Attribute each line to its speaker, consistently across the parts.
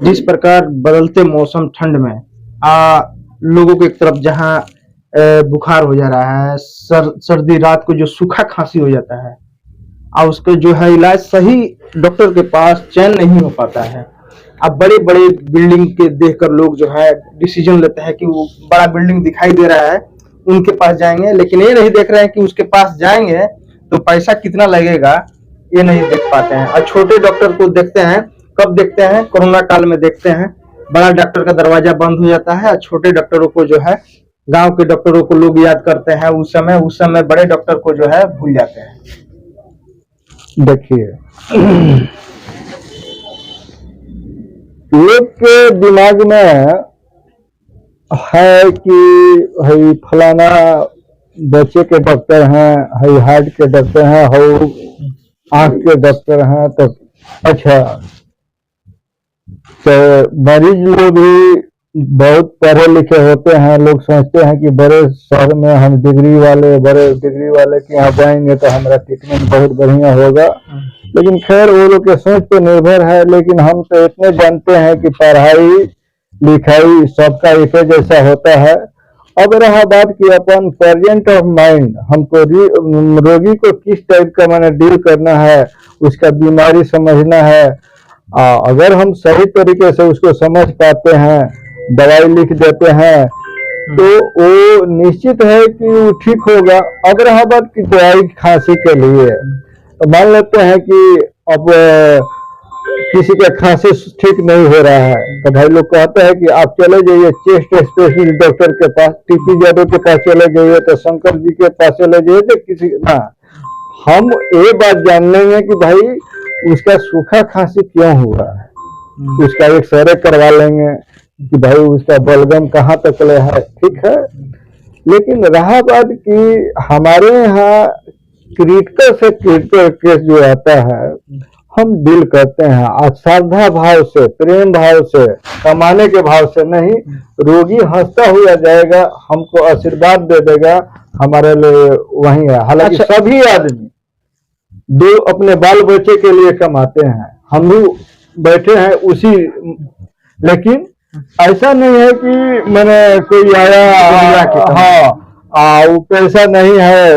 Speaker 1: जिस प्रकार बदलते मौसम ठंड में लोगों को एक तरफ जहाँ बुखार हो जा रहा है, सर्दी, रात को जो सूखा खांसी हो जाता है और उसका जो है इलाज सही डॉक्टर के पास चयन नहीं हो पाता है। अब बड़े बड़े बिल्डिंग के देखकर लोग जो है डिसीजन लेते हैं कि वो बड़ा बिल्डिंग दिखाई दे रहा है उनके पास जाएंगे, लेकिन ये नहीं देख रहे हैं कि उसके पास जाएंगे तो पैसा कितना लगेगा, ये नहीं देख पाते हैं। और छोटे डॉक्टर को देखते हैं, कब देखते हैं? कोरोना काल में देखते हैं। बड़ा डॉक्टर का दरवाजा बंद हो जाता है और छोटे डॉक्टरों को जो है, गांव के डॉक्टरों को लोग याद करते हैं। उस समय बड़े डॉक्टर को जो है भूल जाते हैं।
Speaker 2: देखिए, लोग के दिमाग में है कि हई फलाना बच्चे के डॉक्टर हैं, हई हार्ट के डॉक्टर हैं, हो आंख के डॉक्टर हैं, तो अच्छा, तो मरीज लोग भी बहुत पढ़े लिखे होते हैं। लोग सोचते हैं कि बड़े शहर में हम बड़े डिग्री वाले के यहाँ जाएंगे तो हमारा ट्रीटमेंट बहुत बढ़िया होगा। लेकिन खैर वो लोग के सोच पे निर्भर है। लेकिन हम तो इतने जानते हैं कि पढ़ाई लिखाई सबका एक जैसा होता है। अब रहा बात कि अपन प्रेजेंट ऑफ माइंड, हमको रोगी को किस टाइप का मैंने डील करना है, उसका बीमारी समझना है। अगर हम सही तरीके से उसको समझ पाते हैं, दवाई लिख देते हैं, तो वो निश्चित है कि वो ठीक होगा। अब रहा बात की दवाई खांसी के लिए, तो मान लेते हैं कि अब किसी का खांसी ठीक नहीं हो रहा है, तो भाई लोग कहते हैं कि आप चले जाइए चेस्ट स्पेशलिस्ट डॉक्टर के पास, टीपी यादव के पास चले जाइए, तो शंकर जी के पास चले जाइए, तो किसी ना, हम ये बात जान लेंगे कि भाई उसका सूखा खांसी क्यों हुआ है, उसका एक्सरे करवा लेंगे कि भाई उसका बलगम कहाँ तक ले है, ठीक है। लेकिन रहा बात कि हमारे यहाँ क्रिटिकल से क्रिटिकल केस जो आता है, हम डील करते हैं श्रद्धा भाव से, प्रेम भाव से, कमाने के भाव से नहीं। रोगी हंसता हुआ जाएगा, हमको आशीर्वाद दे देगा, हमारे लिए वही है। हालांकि सभी आदमी दो अपने बाल बच्चे के लिए कमाते हैं, हम भी बैठे हैं उसी, लेकिन ऐसा नहीं है कि मैंने कोई आया हाँ वो पैसा नहीं है,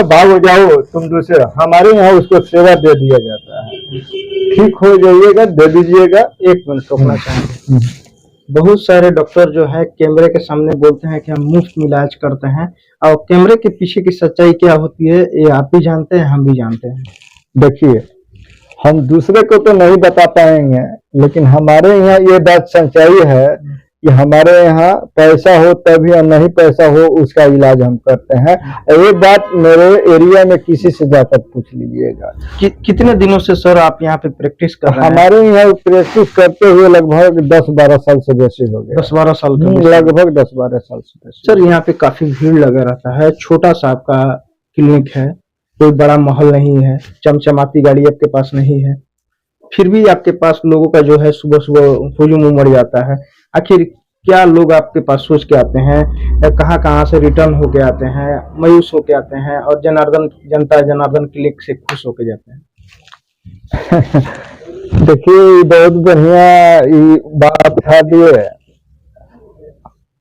Speaker 2: भागो जाओ तुम दूसरे, हमारे यहाँ उसको सेवा दे दिया जाता है। ठीक हो जाइएगा, दे दीजिएगा। एक मिनट रोकना चाहेंगे।
Speaker 1: बहुत सारे डॉक्टर जो है कैमरे के सामने बोलते हैं कि हम मुफ्त में इलाज करते हैं, और कैमरे के पीछे की सच्चाई क्या होती है ये आप भी जानते हैं, हम भी जानते हैं।
Speaker 2: देखिए, हम दूसरे को तो नहीं बता पाएंगे, लेकिन हमारे यहाँ ये बात सच्चाई है कि हमारे यहाँ पैसा हो तभी और नहीं पैसा हो उसका इलाज हम करते हैं। ये बात मेरे एरिया में किसी से जाकर पूछ लीजिएगा।
Speaker 1: कितने दिनों से सर आप यहाँ पे प्रैक्टिस कर रहे हैं?
Speaker 2: हमारे यहाँ प्रैक्टिस करते हुए लगभग 10-12 साल से बेसी हो गया।
Speaker 1: 10-12 साल
Speaker 2: लगभग 10-12 साल से बेसी।
Speaker 1: सर यहाँ पे काफी भीड़ लगा रहता है, छोटा सा आपका क्लिनिक है, कोई बड़ा महल नहीं है, चमचमाती गाड़ी आपके पास नहीं है, फिर भी आपके पास लोगों का जो है सुबह सुबह हुजूम उमड़ जाता है। आखिर क्या लोग आपके पास सोच के आते हैं, कहाँ से रिटर्न होके आते हैं, मायूस होके आते हैं, और जनार्दन क्लिनिक से खुश होके जाते हैं?
Speaker 2: देखिए, बहुत बढ़िया बात था। दिए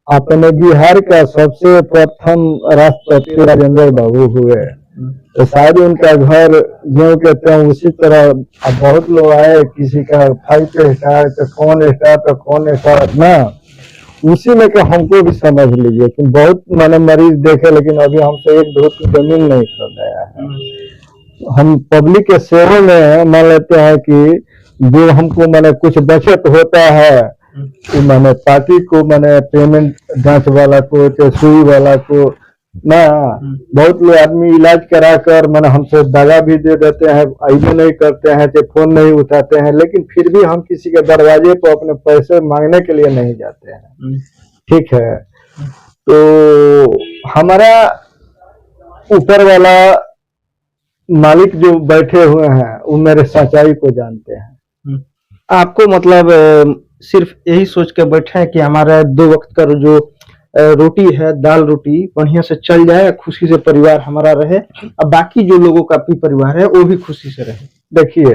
Speaker 2: अपने बिहार का सबसे प्रथम राष्ट्रपति राजेंद्र बाबू हुए, तो शायद उनका घर जो कहते हैं उसी तरह। अब बहुत लोग आए, किसी का 5 स्टार तो कौन स्टार ना, उसी में का हमको भी समझ लीजिए कि बहुत मैंने मरीज देखे, लेकिन अभी हमसे एक धूप की जमीन नहीं खरीदाया है। हम पब्लिक के सेवा में मान लेते हैं कि जो हमको मैंने कुछ बचत होता है, तो मैंने पार्टी को, मैंने पेमेंट जांच वाला को, तो सुई वाला को ना, बहुत लोग आदमी इलाज कराकर मैंने हमसे दवा भी दे देते हैं, आईबो नहीं करते हैं, तो फोन नहीं उठाते हैं, लेकिन फिर भी हम किसी के दरवाजे पर अपने पैसे मांगने के लिए नहीं जाते हैं। ठीक है, तो हमारा ऊपर वाला मालिक जो बैठे हुए हैं वो मेरे सच्चाई को जानते हैं।
Speaker 1: आपको मतलब सिर्फ यही सोच के बैठे हैं कि हमारा 2 वक्त का जो रोटी है, दाल रोटी बढ़िया से चल जाए, खुशी से परिवार हमारा रहे, अब बाकी जो लोगों का भी परिवार है वो भी खुशी से रहे।
Speaker 2: देखिए,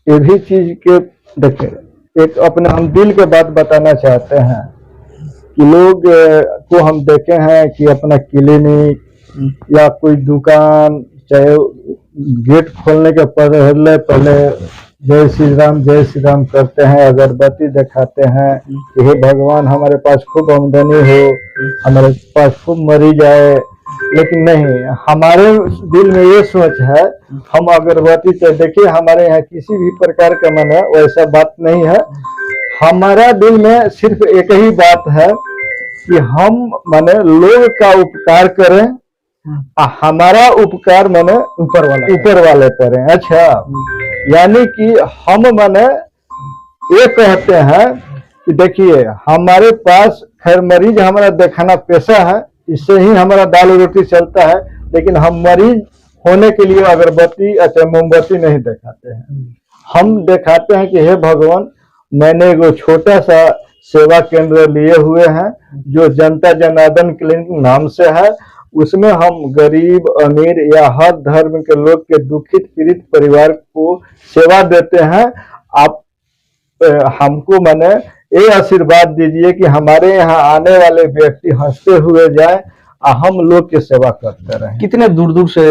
Speaker 2: ये भी चीज के देखिए, एक अपने हम दिल के बात बताना चाहते हैं कि लोग को हम देखे हैं कि अपना क्लिनिक या कोई दुकान, चाहे गेट खोलने के पहले जय श्री राम करते हैं, अगरबत्ती दिखाते हैं कि हे भगवान हमारे पास खूब आमदनी हो, हमारे पास खूब मरीज आए। लेकिन नहीं, हमारे दिल में ये सोच है, हम अगरबत्ती तो देखिए हमारे यहाँ किसी भी प्रकार का मन है वैसा बात नहीं है। हमारा दिल में सिर्फ एक ही बात है कि हम माने लोग का उपकार करें, हमारा उपकार माने ऊपर वाले करें। अच्छा, यानी कि हम माने ये कहते हैं कि देखिए हमारे पास खैर मरीज हमारा दिखाना पेशा है, इससे ही हमारा दाल रोटी चलता है, लेकिन हम मरीज होने के लिए अगरबत्ती अच्छा मोमबत्ती नहीं दिखाते हैं। हम दिखाते हैं कि हे भगवान, मैंने एक छोटा सा सेवा केंद्र लिए हुए हैं जो जनता जनार्दन क्लिनिक नाम से है। उसमें हम गरीब अमीर या हर धर्म के लोग के दुखित पीड़ित परिवार को सेवा देते हैं। आप हमको माने ये आशीर्वाद दीजिए कि हमारे यहाँ आने वाले व्यक्ति हंसते हुए जाए और हम लोग की सेवा करते रहें।
Speaker 1: कितने दूर दूर से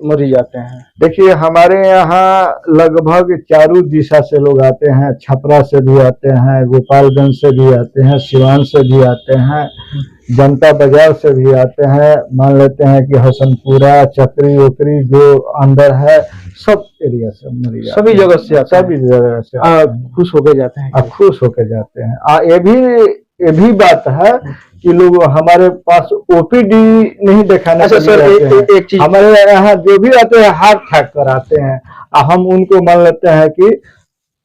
Speaker 1: मरीज आते हैं?
Speaker 2: देखिए हमारे यहाँ लगभग चारों दिशा से लोग आते हैं, छपरा से भी आते हैं, गोपालगंज से भी आते हैं, सिवान से भी आते हैं, जनता बाजार से भी आते हैं, मान लेते हैं कि हसनपुरा चक्री ओकरी जो अंदर है सब एरिया से मरीज
Speaker 1: सभी जगह से
Speaker 2: सभी जगह से
Speaker 1: खुश होके जाते हैं।
Speaker 2: खुश होके जाते हैं। ये भी बात है कि लोग हमारे पास ओपीडी नहीं दिखाने।
Speaker 1: अच्छा सर, एक चीज
Speaker 2: हमारे यहाँ जो भी आते हैं हार्ट अटैक कराते हैं, हम उनको मान लेते हैं कि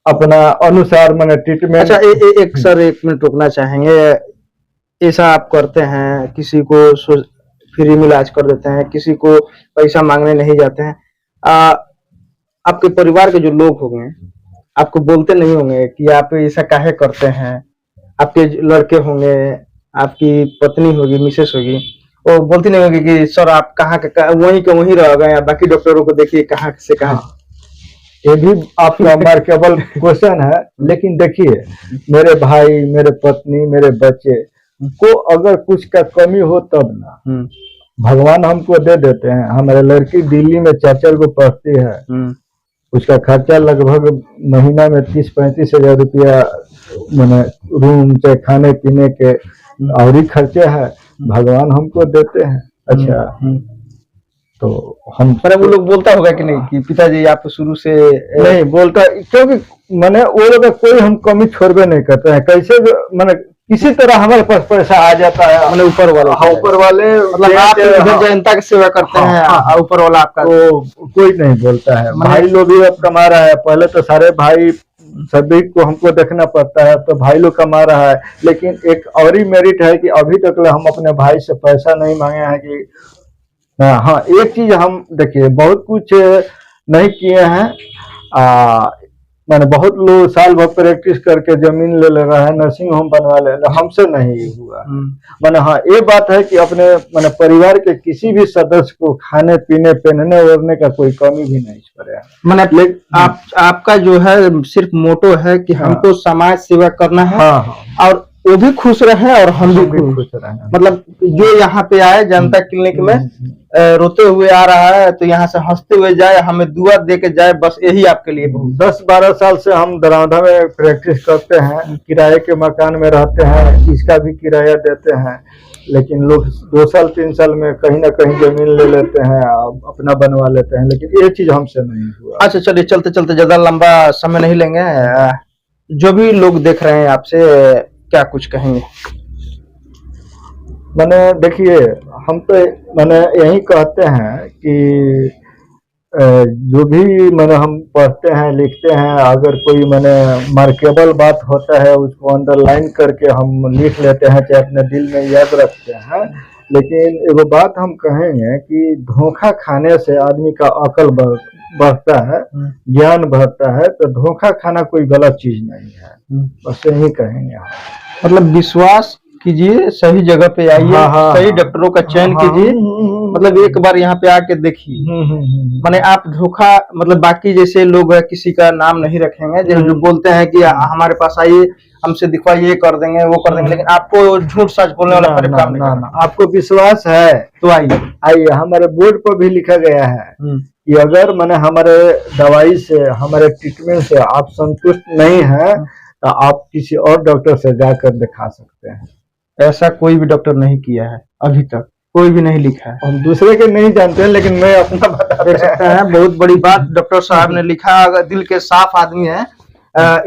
Speaker 2: अपना अनुसार मैंने ट्रीटमेंट।
Speaker 1: अच्छा एक सर 1 मिनट रुकना चाहेंगे। ऐसा आप करते हैं, किसी को फ्री में इलाज कर देते हैं, किसी को पैसा मांगने नहीं जाते हैं। आपके परिवार के जो लोग होंगे आपको बोलते नहीं होंगे कि आप ऐसा काहे करते हैं? आपके लड़के होंगे, आपकी पत्नी होगी, मिसेस होगी, वो बोलती नहीं होगी कि सर आप कहाँ का वहीं के वहीं रह गए, बाकी डॉक्टरों को देखिए कहाँ से कहाँ।
Speaker 2: ये भी आपका मार्केबल क्वेश्चन है। लेकिन देखिए मेरे भाई, मेरे पत्नी, मेरे बच्चे को अगर कुछ का कमी हो तब ना भगवान हमको दे देते हैं। हमारे लड़की दिल्ली में 4 को पढ़ती है, उसका खर्चा लगभग महीना में 30-35 हजार रुपया मैंने रूम चाहे खाने पीने के और ही खर्चे है, भगवान हमको देते हैं। अच्छा, तो हम
Speaker 1: वो लोग बोलता होगा कि नहीं कि पिताजी आप शुरू से
Speaker 2: नहीं बोलता, क्योंकि मैंने वो लोग कोई हम कमी छोड़बे नहीं करते हैं। कैसे मैंने किसी तरह हमारे पास पैसा आ जाता है, हमने ऊपर वाले
Speaker 1: मतलब आप जनता की सेवा करते हैं, ऊपर वाला आपका
Speaker 2: तो कोई नहीं बोलता है। भाई लोग भी अब कमा रहा है, पहले तो सारे भाई सभी को हमको देखना पड़ता है, तो भाई लोग कमा रहा है। लेकिन एक और ही मेरिट है कि अभी तक हम अपने भाई से पैसा नहीं मांगे हैं कि हाँ। एक चीज हम देखिए बहुत कुछ नहीं किए हैं, मैंने बहुत लोग साल भर प्रैक्टिस करके जमीन ले रहा है, नर्सिंग होम बनवा ले, हमसे नहीं हुआ। मैंने हाँ ये बात है कि अपने मैंने परिवार के किसी भी सदस्य को खाने पीने पहनने ओढ़ने का कोई कमी भी नहीं पड़ा।
Speaker 1: मैंने आपका जो है सिर्फ मोटो है कि हमको समाज सेवा करना है, और वो भी खुश रहे और हम भी खुश रहे। मतलब जो यहाँ पे आए जनता क्लिनिक में रोते हुए आ रहा है तो यहाँ से हंसते हुए जाए, हमें दुआ दे के जाए, बस यही आपके लिए।
Speaker 2: 10-12 साल से हम दरौंधा में प्रैक्टिस करते हैं, किराए के मकान में रहते हैं, इसका भी किराया देते हैं। लेकिन लोग 2 साल 3 साल में कहीं ना कहीं जमीन ले लेते हैं, अपना बनवा लेते हैं, लेकिन ये चीज हमसे नहीं हुआ।
Speaker 1: अच्छा चलिए, चलते चलते ज्यादा लंबा समय नहीं लेंगे। जो भी लोग देख रहे हैं आपसे क्या कुछ कहेंगे?
Speaker 2: मैंने देखिए हम तो मैंने यही कहते हैं कि जो भी मैंने हम पढ़ते हैं लिखते हैं, अगर कोई मैंने मार्केबल बात होता है उसको अंडरलाइन करके हम लिख लेते हैं, चाहे अपने दिल में याद रखते हैं। लेकिन एगो बात हम कहेंगे कि धोखा खाने से आदमी का अकल बढ़ता है, ज्ञान बढ़ता है, तो धोखा खाना कोई गलत चीज नहीं है, बस यही कहेंगे।
Speaker 1: मतलब विश्वास कीजिए, सही जगह पे आइए, सही डॉक्टरों का चयन कीजिए, मतलब एक बार यहाँ पे आके देखिए। माने आप धोखा, मतलब बाकी जैसे लोग है किसी का नाम नहीं रखेंगे, जो बोलते हैं कि हमारे पास आइए, हमसे दिखवाइए, कर देंगे, वो कर देंगे, लेकिन आपको झूठ सच बोलने वाला हमारे काम नहीं करना।
Speaker 2: आपको विश्वास है
Speaker 1: तो आइए।
Speaker 2: आइए, हमारे बोर्ड पर भी लिखा गया है कि अगर मैंने हमारे दवाई से, हमारे ट्रीटमेंट से आप संतुष्ट नहीं है तो आप किसी और डॉक्टर से जाकर दिखा सकते हैं।
Speaker 1: ऐसा कोई भी डॉक्टर नहीं किया है अभी तक, कोई भी नहीं लिखा है।
Speaker 2: हम दूसरे के नहीं जानते हैं, लेकिन मैं अपना बता
Speaker 1: देख सकते हैं, बहुत बड़ी बात डॉक्टर साहब ने लिखा। अगर दिल के साफ आदमी है,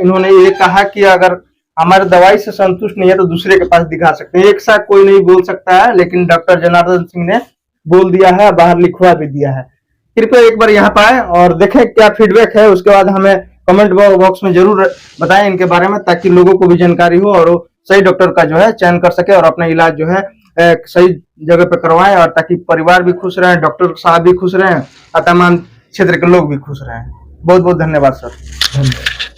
Speaker 1: इन्होंने ये कहा कि अगर हमारे दवाई से संतुष्ट नहीं है तो दूसरे के पास दिखा सकते हैं। एक साथ कोई नहीं बोल सकता है, लेकिन डॉक्टर जनार्दन सिंह ने बोल दिया है, बाहर लिखवा भी दिया है। कृपया एक बार यहाँ पाए और देखें क्या फीडबैक है, उसके बाद हमें कमेंट बॉक्स में जरूर बताएं इनके बारे में, ताकि लोगों को भी जानकारी हो और वो सही डॉक्टर का जो है चयन कर सके और अपना इलाज जो है सही जगह पे करवाएं, और ताकि परिवार भी खुश रहें, डॉक्टर साहब भी खुश रहें और तमाम क्षेत्र के लोग भी खुश रहें। बहुत बहुत धन्यवाद सर।
Speaker 2: धन्यवाद।